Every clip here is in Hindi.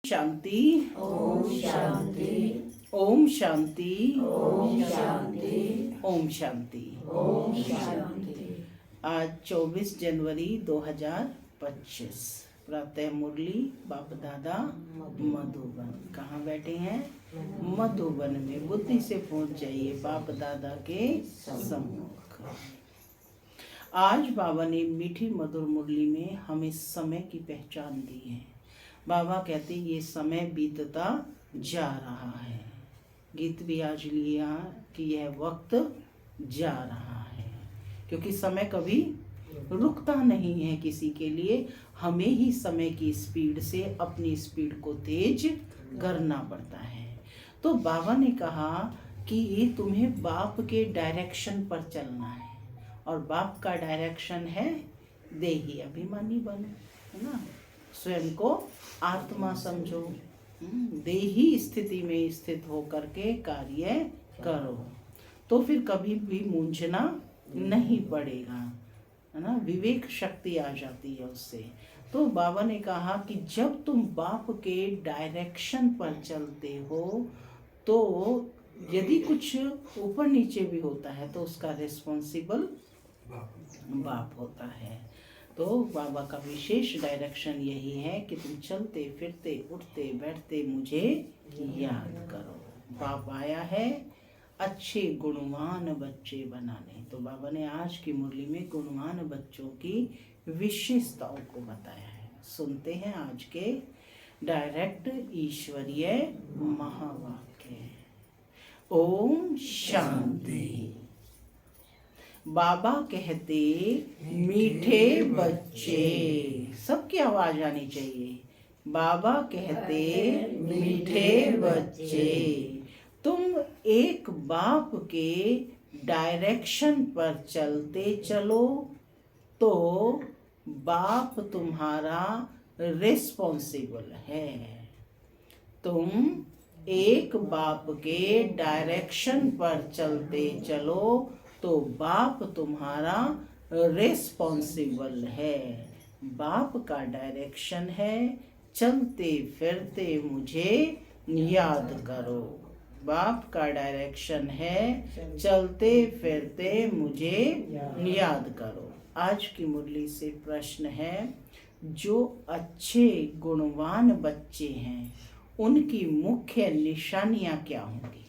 शांति। ओम शांति। ओम शांति। ओम शांति। ओम शांति। ओम शांति। आज 24 जनवरी 2025 प्रातः मुरली बाप दादा मधुबन। कहाँ बैठे हैं? मधुबन में। बुद्धि से पहुंच जाइए बाप दादा के सम्मुख। आज बाबा ने मीठी मधुर मुरली में हमें समय की पहचान दी है। बाबा कहते ये समय बीतता जा रहा है। गीत भी आज लिया कि यह वक्त जा रहा है, क्योंकि समय कभी रुकता नहीं है किसी के लिए। हमें ही समय की स्पीड से अपनी स्पीड को तेज करना पड़ता है। तो बाबा ने कहा कि तुम्हें बाप के डायरेक्शन पर चलना है, और बाप का डायरेक्शन है देही अभिमानी बनो, है ना। स्वयं को आत्मा समझो, देही स्थिति में स्थित होकर के कार्य करो, तो फिर कभी भी मूंझना नहीं पड़ेगा, है ना। विवेक शक्ति आ जाती है उससे। तो बाबा ने कहा कि जब तुम बाप के डायरेक्शन पर चलते हो तो यदि कुछ ऊपर नीचे भी होता है तो उसका रिस्पॉन्सिबल बाप होता है। तो बाबा का विशेष डायरेक्शन यही है कि तुम चलते फिरते उठते बैठते मुझे याद करो। बाप आया है अच्छे गुणवान बच्चे बनाने। तो बाबा ने आज की मुरली में गुणवान बच्चों की विशेषताओं को बताया है। सुनते हैं आज के डायरेक्ट ईश्वरीय महावाक्य। ओम शांति। बाबा कहते मीठे बच्चे, सबकी आवाज आनी चाहिए। बाबा कहते मीठे बच्चे, तुम एक बाप के डायरेक्शन पर चलते चलो तो बाप तुम्हारा रिस्पॉन्सिबल है। तुम एक बाप के डायरेक्शन पर चलते चलो तो बाप तुम्हारा रिस्पॉन्सिबल है। बाप का डायरेक्शन है चलते फिरते मुझे याद करो। बाप का डायरेक्शन है चलते फिरते मुझे याद करो। आज की मुरली से प्रश्न है, जो अच्छे गुणवान बच्चे हैं उनकी मुख्य निशानियां क्या होंगी?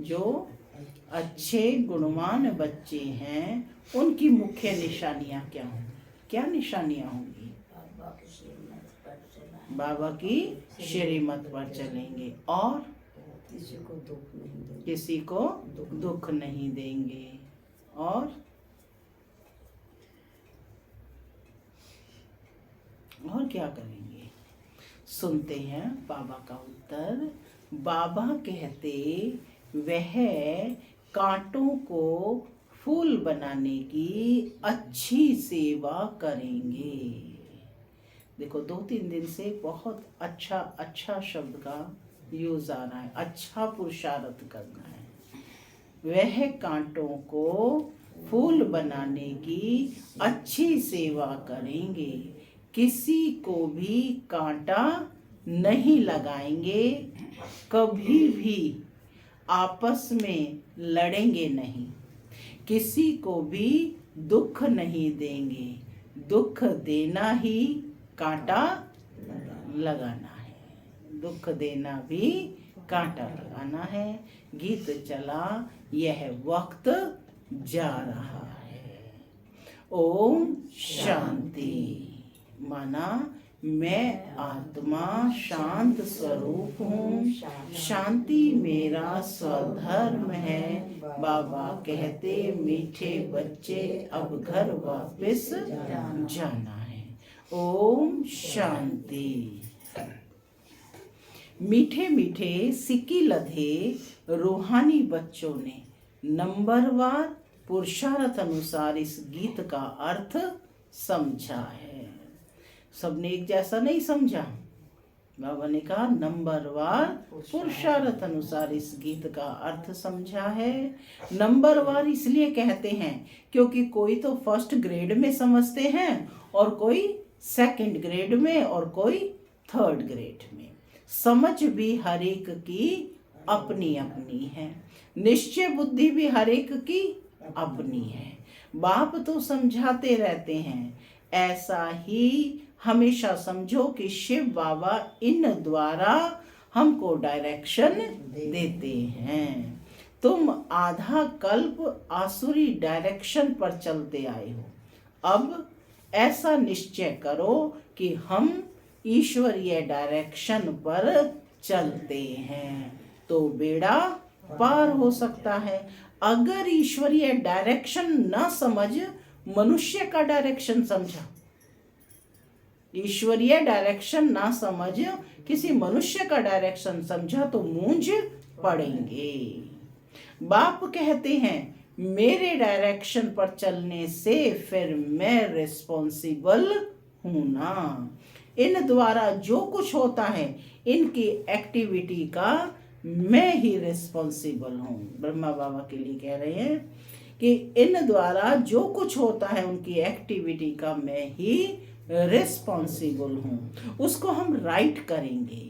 जो अच्छे गुणवान बच्चे हैं उनकी मुख्य निशानियां क्या होंगी? क्या निशानियां होंगी? बाबा की श्रीमत पर चलेंगे और किसी को दुख नहीं देंगे। और क्या करेंगे? सुनते हैं बाबा का उत्तर। बाबा कहते वह कांटों को फूल बनाने की अच्छी सेवा करेंगे। देखो 2-3 दिन से बहुत अच्छा शब्द का यूज आ रहा है। अच्छा पुरुषार्थ करना है। वह कांटों को फूल बनाने की अच्छी सेवा करेंगे, किसी को भी कांटा नहीं लगाएंगे, कभी भी आपस में लड़ेंगे नहीं, किसी को भी दुख नहीं देंगे। दुख देना ही कांटा लगाना है। दुख देना भी कांटा लगाना है। गीत चला, यह वक्त जा रहा है। ओम शांति। माना मैं आत्मा शांत स्वरूप हूँ, शांति मेरा स्वधर्म है। बाबा कहते मीठे बच्चे अब घर वापस जाना है। ओम शांति। मीठे मीठे सिक्की लधे रूहानी बच्चों ने नंबरवार पुरुषार्थ अनुसार इस गीत का अर्थ समझा है। सबने एक जैसा नहीं समझा। बाबा ने कहा नंबरवार पुरुषार्थ अनुसार इस गीत का अर्थ समझा है। नंबरवार इसलिए कहते हैं क्योंकि कोई तो फर्स्ट ग्रेड में समझते हैं और कोई सेकंड ग्रेड में और कोई 3rd ग्रेड में। समझ भी हर एक की अपनी अपनी है, निश्चय बुद्धि भी हर एक की अपनी है। बाप तो समझाते रहते हैं, ऐसा ही हमेशा समझो कि शिव बाबा इन द्वारा हमको डायरेक्शन देते हैं। तुम आधा कल्प आसुरी डायरेक्शन पर चलते आए हो, अब ऐसा निश्चय करो कि हम ईश्वरीय डायरेक्शन पर चलते हैं तो बेड़ा पार हो सकता है। अगर ईश्वरीय डायरेक्शन ना समझ मनुष्य का डायरेक्शन समझा, ईश्वरीय डायरेक्शन ना समझ किसी मनुष्य का डायरेक्शन समझा तो मूंझ पड़ेंगे। बाप कहते हैं मेरे डायरेक्शन पर चलने से फिर मैं रिस्पॉन्सिबल हूं ना। इन द्वारा जो कुछ होता है इनकी एक्टिविटी का मैं ही रिस्पॉन्सिबल हूँ। ब्रह्मा बाबा के लिए कह रहे हैं कि इन द्वारा जो कुछ होता है उनकी एक्टिविटी का मैं ही रिस्पॉन्सिबल हूँ। उसको हम राइट करेंगे,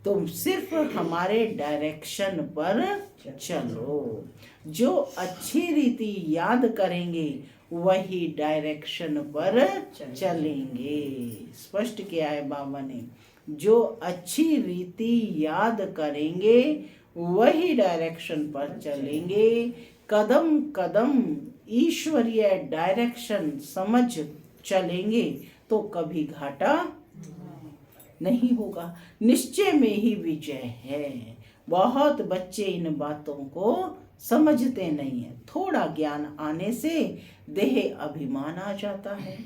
तुम सिर्फ हमारे डायरेक्शन पर चलो। जो अच्छी रीति याद करेंगे वही डायरेक्शन पर चलेंगे। स्पष्ट किया है बाबा ने, जो अच्छी रीति याद करेंगे वही डायरेक्शन पर चलेंगे। कदम कदम ईश्वरीय डायरेक्शन समझ चलेंगे तो कभी घाटा नहीं होगा, निश्चय में ही विजय है। बहुत बच्चे इन बातों को समझते नहीं है। थोड़ा ज्ञान आने से देह अभिमान आ जाता है।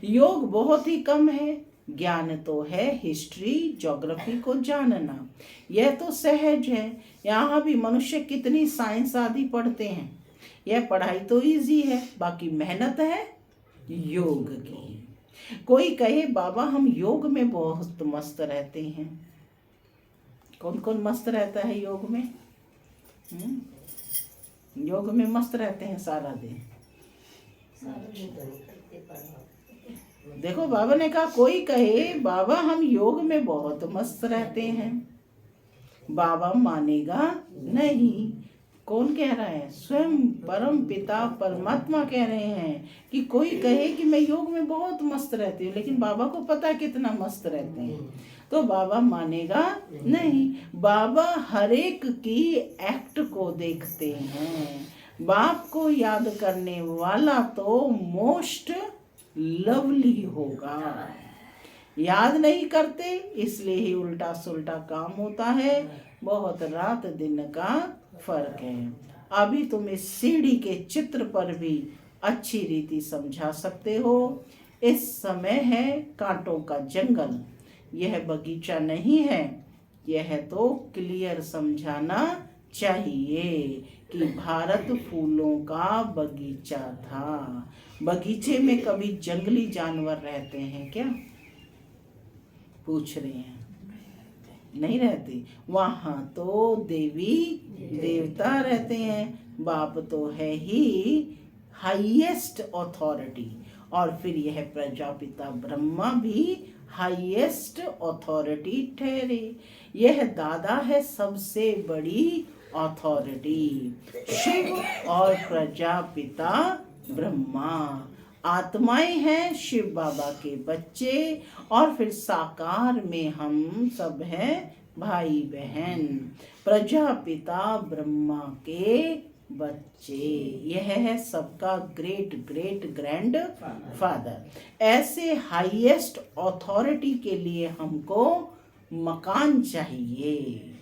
योग बहुत ही कम है, ज्ञान तो है हिस्ट्री ज्योग्राफी को जानना, यह तो सहज है। यहाँ भी मनुष्य कितनी साइंस आदि पढ़ते हैं, यह पढ़ाई तो इजी है, बाकी मेहनत है योग की। कोई कहे बाबा हम योग में बहुत मस्त रहते हैं। कौन कौन मस्त रहता है योग में? योग में मस्त रहते हैं सारा दिन। देखो बाबा ने कहा कोई कहे बाबा हम योग में बहुत मस्त रहते हैं, बाबा मानेगा नहीं। कौन कह रहा है? स्वयं परम पिता परमात्मा कह रहे हैं कि कोई कहे कि मैं योग में बहुत मस्त रहती हूँ, लेकिन बाबा को पता है कितना मस्त रहते हैं, तो बाबा मानेगा नहीं। बाबा हर एक की एक्ट को देखते हैं। बाप को याद करने वाला तो मोस्ट लवली होगा। याद नहीं करते इसलिए ही उल्टा सुल्टा काम होता है। बहुत रात दिन का फर्क है। अभी तुम इस सीढ़ी के चित्र पर भी अच्छी रीति समझा सकते हो। इस समय है कांटों का जंगल, यह बगीचा नहीं है। यह तो क्लियर समझाना चाहिए कि भारत फूलों का बगीचा था। बगीचे में कभी जंगली जानवर रहते हैं क्या? पूछ रहे हैं। नहीं रहते। वहाँ तो देवी देवता रहते हैं। बाप तो है ही हाईएस्ट अथॉरिटी, और फिर यह प्रजापिता ब्रह्मा भी हाईएस्ट अथॉरिटी ठहरे। यह दादा है सबसे बड़ी अथॉरिटी। शिव और प्रजापिता ब्रह्मा आत्माएं हैं शिव बाबा के बच्चे, और फिर साकार में हम सब हैं भाई बहन, प्रजापिता ब्रह्मा के बच्चे। यह है सबका ग्रेट ग्रेट ग्रैंड फादर। ऐसे हाईएस्ट अथॉरिटी के लिए हमको मकान चाहिए।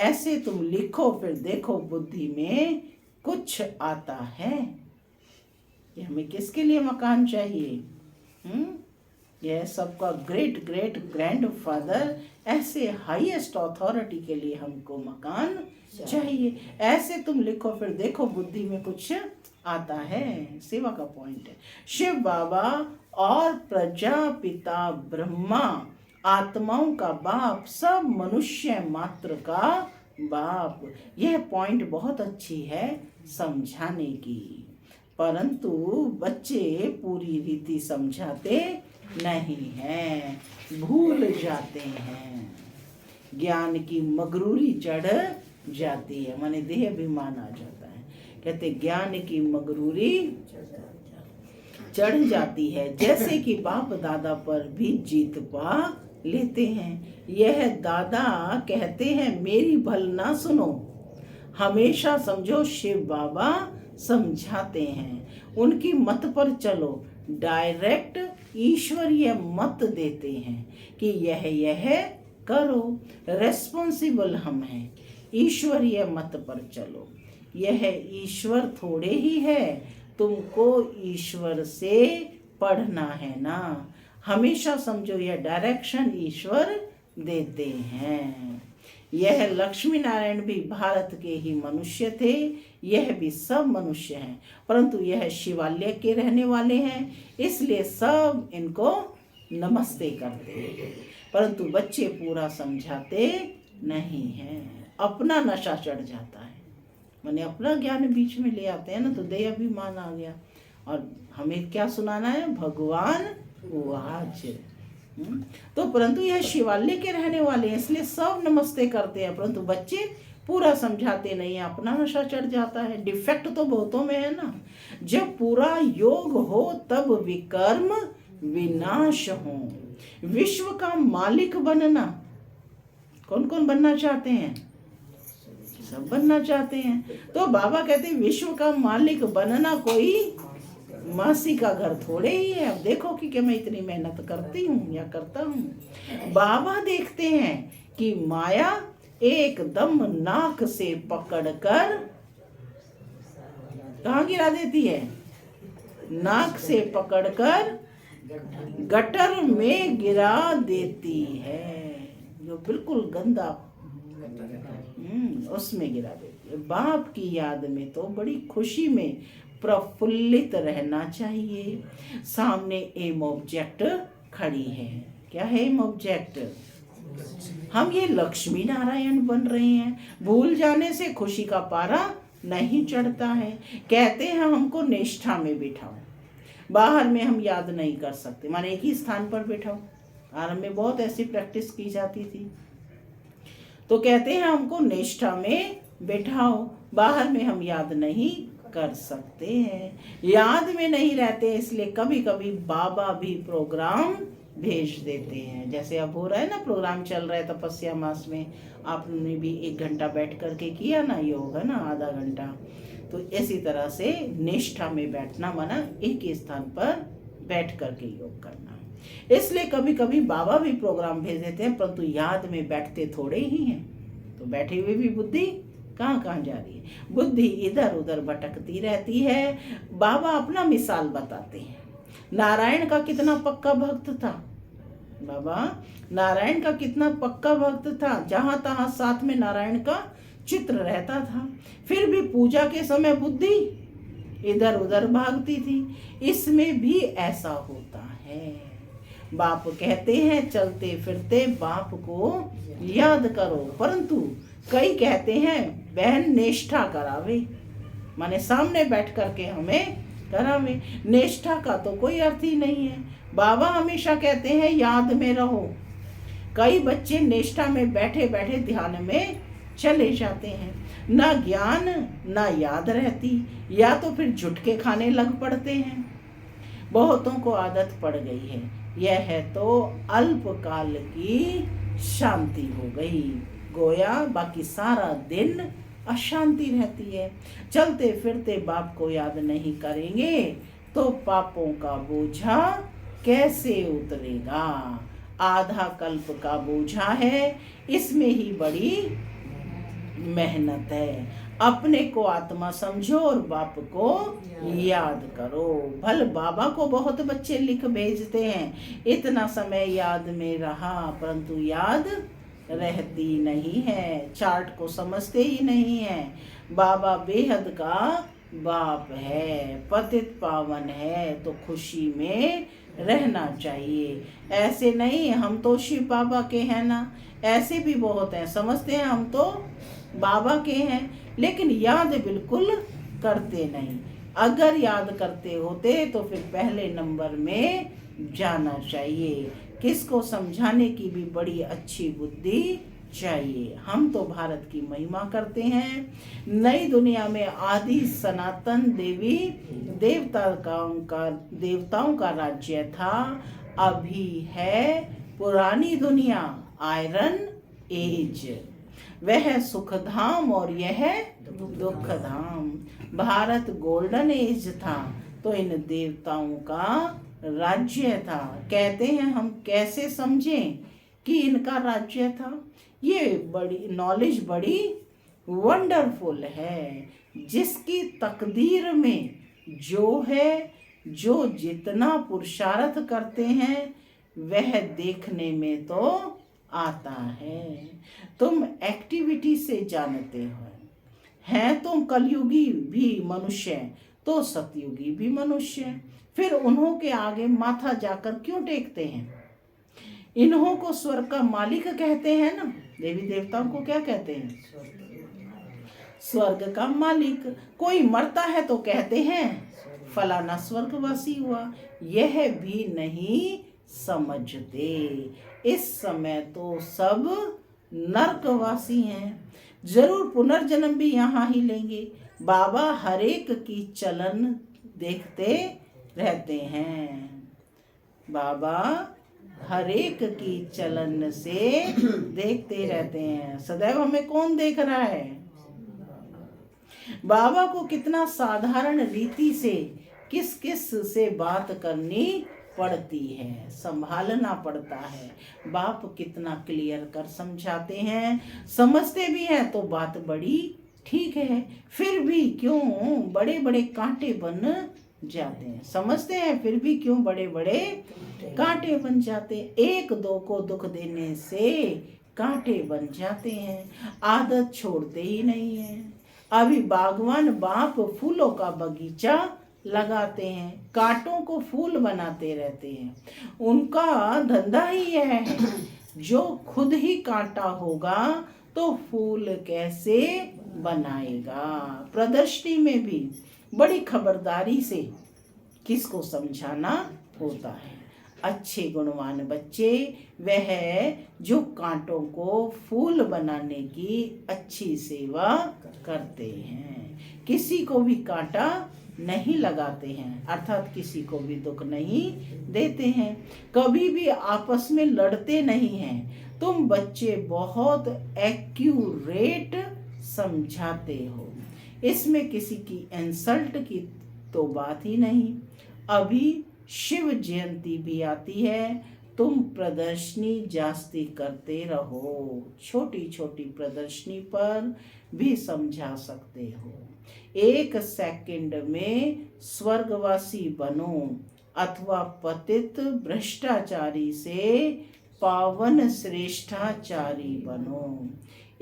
ऐसे तुम लिखो फिर देखो बुद्धि में कुछ आता है कि हमें किसके लिए मकान चाहिए। यह सबका ग्रेट ग्रेट ग्रैंड फादर, ऐसे हाईएस्ट अथॉरिटी के लिए हमको मकान चाहिए। ऐसे तुम लिखो फिर देखो बुद्धि में कुछ आता है। सेवा का पॉइंट है। शिव बाबा और प्रजापिता ब्रह्मा आत्माओं का बाप, सब मनुष्य मात्र का बाप। यह पॉइंट बहुत अच्छी है समझाने की, परंतु बच्चे पूरी रीति समझाते नहीं है, भूल जाते हैं। ज्ञान की मगरूरी चढ़ जाती है, माने देह अभिमान आ जाता है। कहते ज्ञान की मगरूरी चढ़ जाती है, जैसे कि बाप दादा पर भी जीत पा लेते हैं। यह दादा कहते हैं मेरी भल ना सुनो, हमेशा समझो शिव बाबा समझाते हैं। उनकी मत पर चलो, डायरेक्ट ईश्वरीय मत देते हैं कि यह करो। रेस्पॉन्सिबल हम हैं, ईश्वरीय मत पर चलो। यह ईश्वर थोड़े ही है, तुमको ईश्वर से पढ़ना है ना। हमेशा समझो यह डायरेक्शन ईश्वर देते हैं। यह लक्ष्मी नारायण भी भारत के ही मनुष्य थे, यह भी सब मनुष्य हैं, परंतु यह शिवालय के रहने वाले हैं, इसलिए सब इनको नमस्ते करते हैं। परंतु बच्चे पूरा समझाते नहीं हैं, अपना नशा चढ़ जाता है, माने अपना ज्ञान बीच में ले आते हैं ना, तो देह अभिमान आ गया। और हमें क्या सुनाना है? भगवान वाच। तो परंतु यह शिवालय के रहने वाले हैं, इसलिए सब नमस्ते करते हैं, परंतु बच्चे पूरा समझाते नहीं है, अपना नशा चढ़ जाता है। डिफेक्ट तो बहुतों में है ना। जब पूरा योग हो तब विकर्म विनाश हो। विश्व का मालिक बनना, कौन कौन बनना चाहते हैं? सब बनना चाहते हैं। तो बाबा कहते हैं विश्व का मालिक बनना कोई मासी का घर थोड़े ही है। अब देखो कि मैं इतनी मेहनत करती हूँ या करता हूँ। बाबा देखते हैं कि माया एकदम नाक से पकड़कर कहाँ गिरा देती है? नाक से पकड़कर गटर में गिरा देती है, जो बिल्कुल गंदा उसमें गिरा देती है। बाप की याद में तो बड़ी खुशी में प्रफुल्लित रहना चाहिए। सामने एम ऑब्जेक्ट खड़ी है। क्या है एम ऑब्जेक्ट? हम ये लक्ष्मी नारायण बन रहे हैं। भूल जाने से खुशी का पारा नहीं चढ़ता है। कहते हैं हमको निष्ठा में बिठाओ, बाहर में हम याद नहीं कर सकते, माने एक ही स्थान पर बैठाओ। आरंभ में बहुत ऐसी प्रैक्टिस की जाती थी। तो कहते हैं हमको निष्ठा में बैठाओ, बाहर में हम याद नहीं कर सकते हैं। याद में नहीं रहते, इसलिए कभी कभी बाबा भी प्रोग्राम भेज देते हैं। जैसे अब हो रहा है ना, प्रोग्राम चल रहा है तपस्या मास में, आपने भी 1 घंटा बैठ करके किया ना योग, है ना, आधा घंटा। तो इसी तरह से निष्ठा में बैठना माना एक ही स्थान पर बैठ करके योग करना। इसलिए कभी कभी बाबा भी प्रोग्राम भेज देते हैं, परंतु याद में बैठते थोड़े ही हैं। तो बैठे हुए भी बुद्धि कहाँ कहाँ जा रही है? बुद्धि इधर उधर भटकती रहती है। बाबा अपना मिसाल बताते हैं। नारायण का कितना पक्का भक्त था बाबा, नारायण का कितना पक्का भक्त था। जहां तहां साथ में नारायण का चित्र रहता था, फिर भी पूजा के समय बुद्धि इधर उधर भागती थी। इसमें भी ऐसा होता है। बाप कहते हैं चलते फिरते बाप को याद करो, परंतु कई कहते हैं बहन निष्ठा करावे, माने सामने बैठ करके हमें करावे। निष्ठा का तो कोई अर्थ ही नहीं है। बाबा हमेशा कहते हैं याद में रहो। कई बच्चे निष्ठा में बैठे बैठे ध्यान में चले जाते हैं, ना ज्ञान ना याद रहती, या तो फिर झुटके खाने लग पड़ते हैं। बहुतों को आदत पड़ गई है। यह है तो अल्पकाल की शांति हो गई, गोया बाकी सारा दिन अशांति रहती है। चलते फिरते बाप को याद नहीं करेंगे तो पापों का बोझा कैसे उतरेगा? आधा कल्प का बोझा है, इसमें ही बड़ी मेहनत है। अपने को आत्मा समझो और बाप को याद करो। भल बाबा को बहुत बच्चे लिख भेजते हैं, इतना समय याद में रहा, परंतु याद रहती नहीं है, चार्ट को समझते ही नहीं है। बाबा बेहद का बाप है, पतित पावन है, तो खुशी में रहना चाहिए। ऐसे नहीं हम तो शिव बाबा के हैं ना, ऐसे भी बहुत हैं, समझते हैं हम तो बाबा के हैं, लेकिन याद बिल्कुल करते नहीं। अगर याद करते होते तो फिर पहले नंबर में जाना चाहिए। किसको समझाने की भी बड़ी अच्छी बुद्धि चाहिए। हम तो भारत की महिमा करते हैं। नई दुनिया में आदि सनातन देवी देवताओं का राज्य था। अभी है पुरानी दुनिया, आयरन एज। वह सुखधाम और यह दुखधाम। भारत गोल्डन एज था तो इन देवताओं का राज्य था। कहते हैं हम कैसे समझें कि इनका राज्य था। ये बड़ी नॉलेज बड़ी वंडरफुल है। जिसकी तकदीर में जो है, जो जितना पुरुषार्थ करते हैं वह देखने में तो आता है। तुम एक्टिविटी से जानते हो, हैं तुम कलयुगी भी मनुष्य तो सतयुगी भी मनुष्य। फिर उन्हों के आगे माथा जाकर क्यों टेकते हैं? इन्हों को स्वर्ग का मालिक कहते हैं ना। देवी देवताओं को क्या कहते हैं? स्वर्ग का मालिक। कोई मरता है तो कहते हैं फलाना स्वर्गवासी हुआ। यह भी नहीं समझते। इस समय तो सब नरकवासी हैं। जरूर पुनर्जन्म भी यहाँ ही लेंगे। बाबा हरेक की चलन देखते रहते हैं। बाबा हरेक की चलन से देखते रहते हैं। सदैव हमें कौन देख रहा है? बाबा को कितना साधारण रीति से किस किस से बात करनी पड़ती है, संभालना पड़ता है। बाप कितना क्लियर कर समझाते हैं। समझते भी हैं तो बात बड़ी ठीक है, फिर भी क्यों बड़े बड़े कांटे बन जाते हैं। समझते हैं फिर भी क्यों बड़े बड़े कांटे बन जाते हैं। एक दो को दुख देने से कांटे बन जाते हैं। आदत छोड़ते ही नहीं है। अभी बागवान बाप फूलों का बगीचा लगाते हैं, कांटों को फूल बनाते रहते हैं। उनका धंधा ही यह है। जो खुद ही कांटा होगा तो फूल कैसे बनाएगा? प्रदर्शनी में भी बड़ी खबरदारी से किसको समझाना होता है। अच्छे गुणवान बच्चे वह जो कांटों को फूल बनाने की अच्छी सेवा करते हैं, किसी को भी कांटा नहीं लगाते हैं, अर्थात किसी को भी दुख नहीं देते हैं, कभी भी आपस में लड़ते नहीं हैं। तुम बच्चे बहुत एक्यूरेट समझाते हो। इसमें किसी की इंसल्ट की तो बात ही नहीं। अभी शिव जयंती भी आती है। तुम प्रदर्शनी जास्ती करते रहो। छोटी छोटी प्रदर्शनी पर भी समझा सकते हो। 1 सेकंड में स्वर्गवासी बनो अथवा पतित भ्रष्टाचारी से पावन श्रेष्ठाचारी बनो।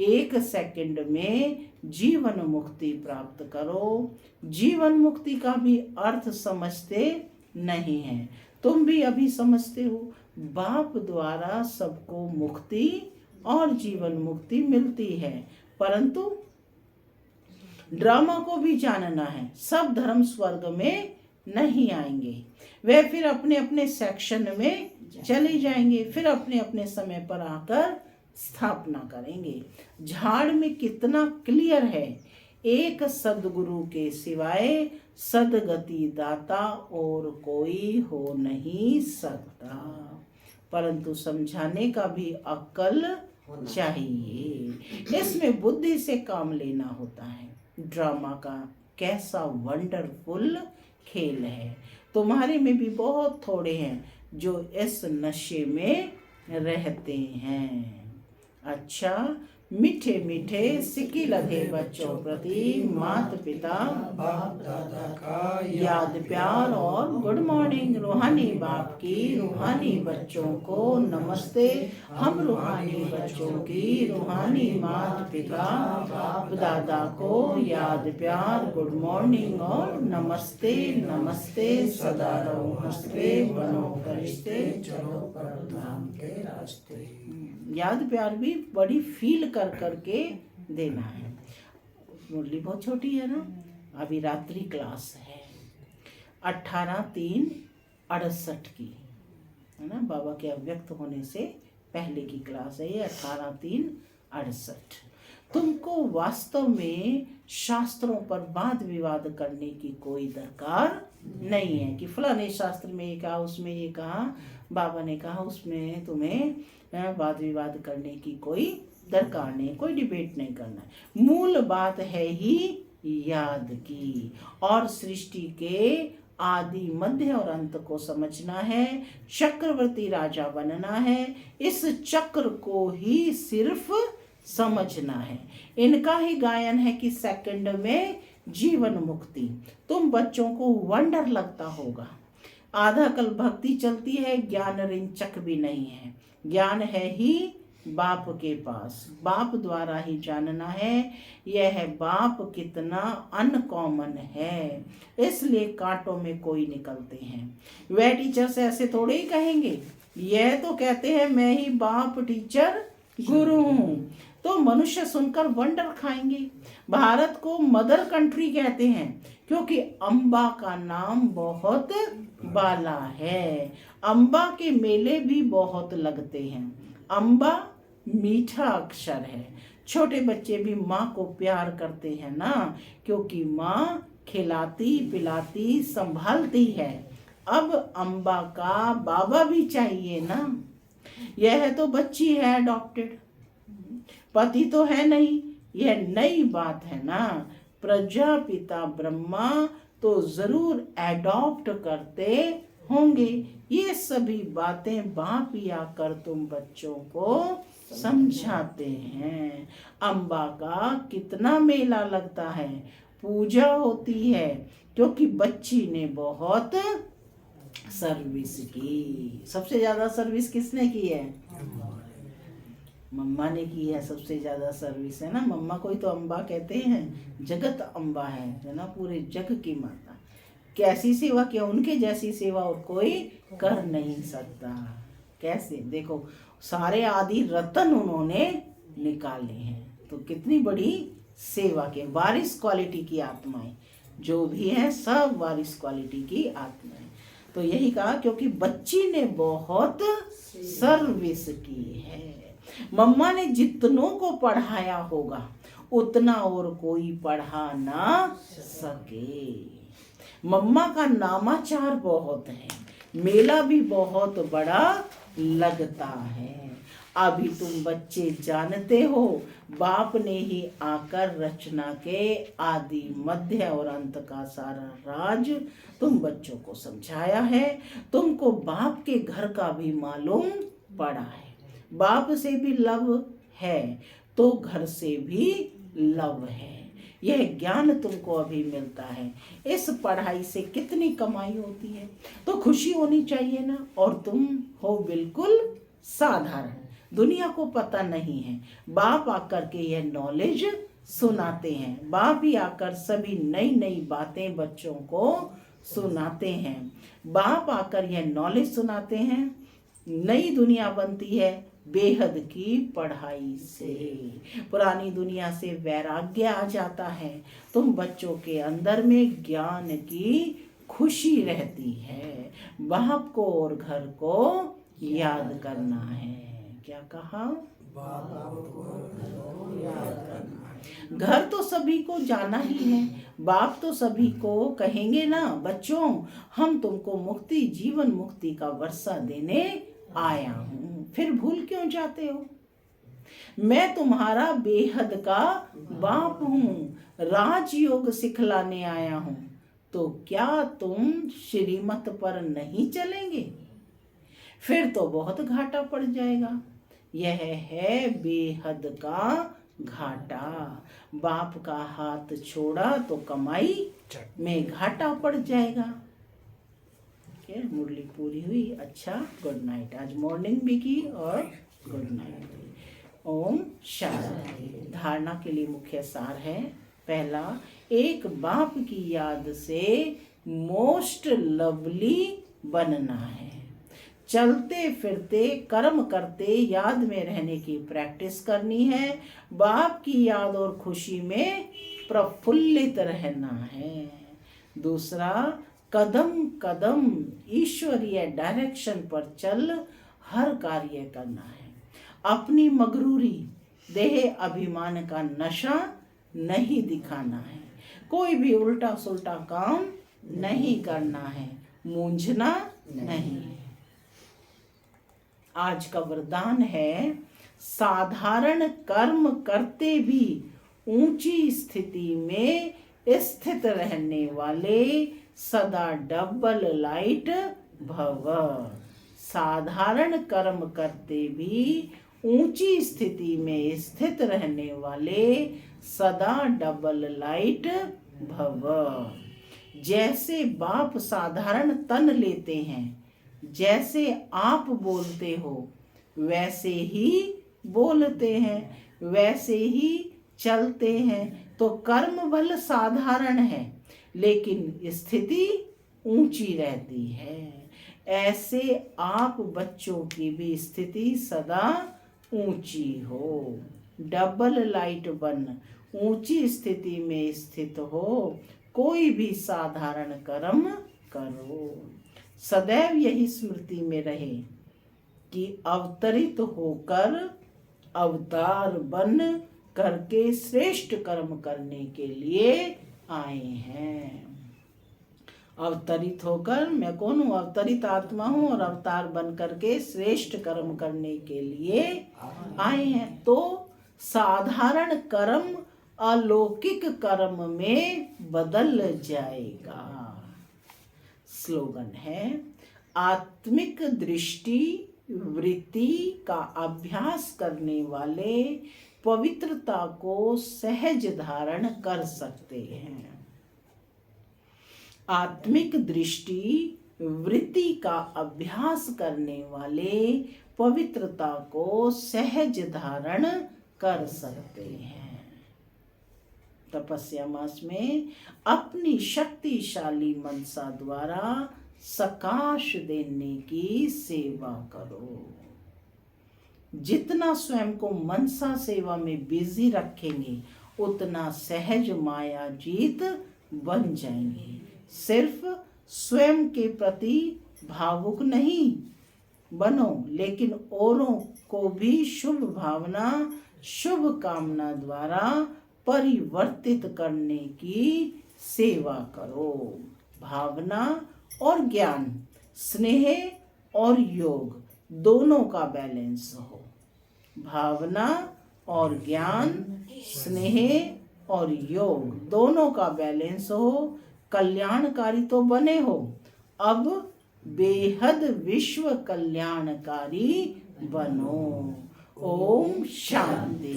1 सेकंड में जीवन मुक्ति प्राप्त करो। जीवन मुक्ति का भी अर्थ समझते नहीं है। तुम भी अभी समझते हो। बाप द्वारा सबको मुक्ति और जीवन मुक्ति मिलती है, परंतु ड्रामा को भी जानना है। सब धर्म स्वर्ग में नहीं आएंगे। वे फिर अपने अपने सेक्शन में चले जाएंगे, फिर अपने अपने समय पर आकर स्थापना करेंगे। झाड़ में कितना क्लियर है, एक सदगुरु के सिवाय सदगति दाता और कोई हो नहीं सकता। परंतु समझाने का भी अक्ल चाहिए। इसमें बुद्धि से काम लेना होता है। ड्रामा का कैसा वंडरफुल खेल है। तुम्हारे में भी बहुत थोड़े हैं जो इस नशे में रहते हैं। अच्छा, मीठे मीठे सिक्की लगे बच्चों प्रति माता पिता बाप दादा का याद प्यार और गुड मॉर्निंग। रूहानी बाप की रूहानी बच्चों को नमस्ते। हम रूहानी बच्चों की रूहानी माता पिता बाप दादा को याद प्यार गुड मॉर्निंग और नमस्ते नमस्ते। सदा रहो हंसते बनो फरिश्ते चलो परधाम के रास्ते। याद प्यार भी बड़ी फील कर करके देना है। मुरली बहुत छोटी है ना, अभी रात्रि क्लास है 18/3/68 की। है ना, बाबा के अव्यक्त होने से पहले की क्लास है ये, 18/3/68। तुमको वास्तव में शास्त्रों पर वाद विवाद करने की कोई दरकार नहीं है कि फलाने शास्त्र में ये कहा, उसमें ये कहा, बाबा ने कहा, उसमें तुम्हें वाद विवाद करने की कोई दरकार नहीं, कोई डिबेट नहीं करना है। मूल बात है ही याद की, और सृष्टि के आदि मध्य और अंत को समझना है, चक्रवर्ती राजा बनना है, इस चक्र को ही सिर्फ समझना है। इनका ही गायन है कि सेकंड में जीवन मुक्ति। तुम बच्चों को वंडर लगता होगा, आधा कल भक्ति चलती है, ज्ञान रिंचक भी नहीं है। ज्ञान है ही बाप के पास, बाप द्वारा ही जानना है। यह बाप कितना अनकॉमन है, इसलिए कांटों में कोई निकलते हैं। वह टीचर्स ऐसे थोड़े ही कहेंगे, यह तो कहते हैं मैं ही बाप टीचर गुरु हूँ, तो मनुष्य सुनकर वंडर खाएंगे। भारत को मदर कंट्री कहते हैं क्योंकि अम्बा का नाम बहुत बाला है। अम्बा के मेले भी बहुत लगते हैं। अम्बा मीठा अक्षर है। छोटे बच्चे भी माँ को प्यार करते हैं ना, क्योंकि माँ खिलाती पिलाती संभालती है। अब अम्बा का बाबा भी चाहिए ना। यह तो बच्ची है अडॉप्टेड, पति तो है नहीं, यह नई बात है ना। प्रजापिता ब्रह्मा तो जरूर एडॉप्ट करते होंगे। ये सभी बातें बाप ही आकर तुम बच्चों को समझाते हैं। अम्बा का कितना मेला लगता है, पूजा होती है, क्योंकि बच्ची ने बहुत सर्विस की। सबसे ज्यादा सर्विस किसने की है? मम्मा ने की है सबसे ज्यादा सर्विस, है ना। मम्मा को ही तो अम्बा कहते हैं, जगत अम्बा है ना, पूरे जग की माता। कैसी सेवा किया, उनके जैसी सेवा और कोई कर नहीं सकता। कैसे, देखो सारे आदि रतन उन्होंने निकाले हैं, तो कितनी बड़ी सेवा के। वारिस क्वालिटी की आत्माएं जो भी हैं, सब वारिस क्वालिटी की आत्माएं। तो यही कहा क्योंकि बच्ची ने बहुत सर्विस की है। मम्मा ने जितनों को पढ़ाया होगा उतना और कोई पढ़ा ना सके। मम्मा का नामाचार बहुत है, मेला भी बहुत बड़ा लगता है। अभी तुम बच्चे जानते हो, बाप ने ही आकर रचना के आदि मध्य और अंत का सारा राज तुम बच्चों को समझाया है। तुमको बाप के घर का भी मालूम पड़ा है। बाप से भी लव है तो घर से भी लव है। यह ज्ञान तुमको अभी मिलता है। इस पढ़ाई से कितनी कमाई होती है, तो खुशी होनी चाहिए ना। और तुम हो बिल्कुल साधारण, दुनिया को पता नहीं है। बाप आकर के यह नॉलेज सुनाते हैं। बाप ही आकर सभी नई नई बातें बच्चों को सुनाते हैं। बाप आकर यह नॉलेज सुनाते हैं। नई दुनिया बनती है बेहद की पढ़ाई से। पुरानी दुनिया से वैराग्य आ जाता है। तुम बच्चों के अंदर में ज्ञान की खुशी रहती है। बाप को और घर को याद करना है। क्या कहा? घर तो सभी को जाना ही है। बाप तो सभी को कहेंगे ना, बच्चों हम तुमको मुक्ति, जीवन मुक्ति का वर्षा देने आया हूँ, फिर भूल क्यों जाते हो? मैं तुम्हारा बेहद का बाप हूँ, राजयोग सिखलाने आया हूँ। तो क्या तुम श्रीमत पर नहीं चलेंगे? फिर तो बहुत घाटा पड़ जाएगा। यह है बेहद का घाटा। बाप का हाथ छोड़ा तो कमाई में घाटा पड़ जाएगा। मुरली पूरी हुई। अच्छा, गुड नाइट। आज मॉर्निंग भी की और गुड नाइट भी। ओम शांति। धारणा के लिए मुख्य सार है। पहला, एक बाप की याद से मोस्ट लवली बनना है। चलते फिरते कर्म करते याद में रहने की प्रैक्टिस करनी है। बाप की याद और खुशी में प्रफुल्लित रहना है। दूसरा, कदम कदम ईश्वरीय डायरेक्शन पर चल हर कार्य करना है। अपनी मगरूरी देह अभिमान का नशा नहीं दिखाना है। कोई भी उल्टा सुल्टा काम नहीं करना है, मूंझना नहीं। आज का वरदान है, साधारण कर्म करते भी ऊंची स्थिति में स्थित रहने वाले सदा डबल लाइट भव। साधारण कर्म करते भी ऊंची स्थिति में स्थित रहने वाले सदा डबल लाइट भव। जैसे बाप साधारण तन लेते हैं, जैसे आप बोलते हो वैसे ही बोलते हैं, वैसे ही चलते हैं। तो कर्म बल साधारण है लेकिन स्थिति ऊंची रहती है। ऐसे आप बच्चों की भी स्थिति सदा ऊंची हो। डबल लाइट बन ऊंची स्थिति में स्थित हो। कोई भी साधारण कर्म करो। सदैव यही स्मृति में रहे कि अवतरित होकर अवतार बन करके श्रेष्ठ कर्म करने के लिए आए हैं। अवतरित होकर, मैं कौन हूँ? अवतरित आत्मा हूँ और अवतार बन करके श्रेष्ठ कर्म करने के लिए आए हैं। तो साधारण कर्म अलौकिक कर्म में बदल जाएगा। स्लोगन है, आत्मिक दृष्टि वृत्ति का अभ्यास करने वाले पवित्रता को सहज धारण कर सकते हैं। आत्मिक दृष्टि वृत्ति का अभ्यास करने वाले पवित्रता को सहज धारण कर सकते हैं। तपस्या मास में अपनी शक्तिशाली मनसा द्वारा सकाश देने की सेवा करो। जितना स्वयं को मनसा सेवा में बिजी रखेंगे उतना सहज माया जीत बन जाएंगे। सिर्फ स्वयं के प्रति भावुक नहीं बनो, लेकिन औरों को भी शुभ भावना शुभ कामना द्वारा परिवर्तित करने की सेवा करो। भावना और ज्ञान, स्नेह और योग दोनों का बैलेंस हो। भावना और ज्ञान, स्नेह और योग दोनों का बैलेंस हो। कल्याणकारी तो बने हो, अब बेहद विश्व कल्याणकारी बनो। ओम शांति।